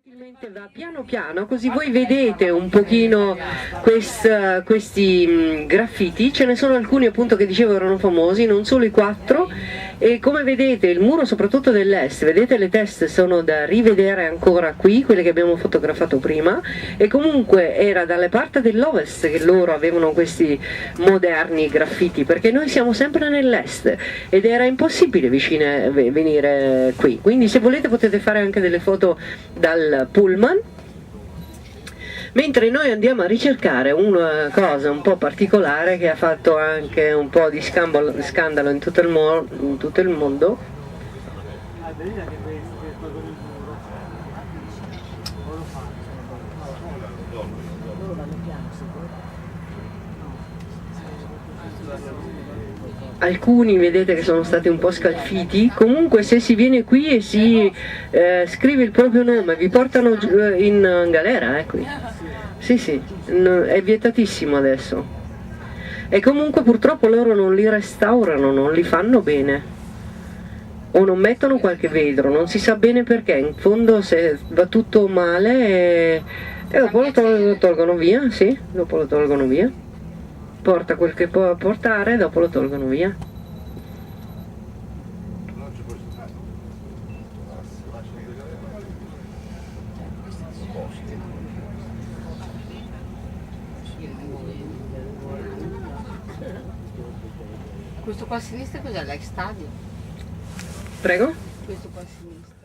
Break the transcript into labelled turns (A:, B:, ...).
A: Va piano piano, così voi vedete un pochino questi graffiti. Ce ne sono alcuni appunto che dicevo erano famosi, non solo i 4, e come vedete il muro soprattutto dell'est, vedete le teste sono da rivedere ancora qui, quelle che abbiamo fotografato prima, e comunque era dalle parti dell'ovest che loro avevano questi moderni graffiti, perché noi siamo sempre nell'est ed era impossibile venire qui, quindi se volete potete fare anche delle foto dal pullman, mentre noi andiamo a ricercare una cosa un po' particolare che ha fatto anche un po' di scandalo in tutto il mondo. Alcuni vedete che sono stati un po' scalfiti. Comunque se si viene qui e si scrive il proprio nome vi portano in galera, qui. Sì, è vietatissimo adesso. E comunque purtroppo loro non li restaurano, non li fanno bene. O non mettono qualche vetro, non si sa bene perché. In fondo se va tutto male e dopo lo tolgono via, sì, dopo lo tolgono via. Porta quel che può portare e dopo lo tolgono via.
B: Questo qua a sinistra cos'è? L'ex stadio?
A: Prego?
B: Questo qua a sinistra.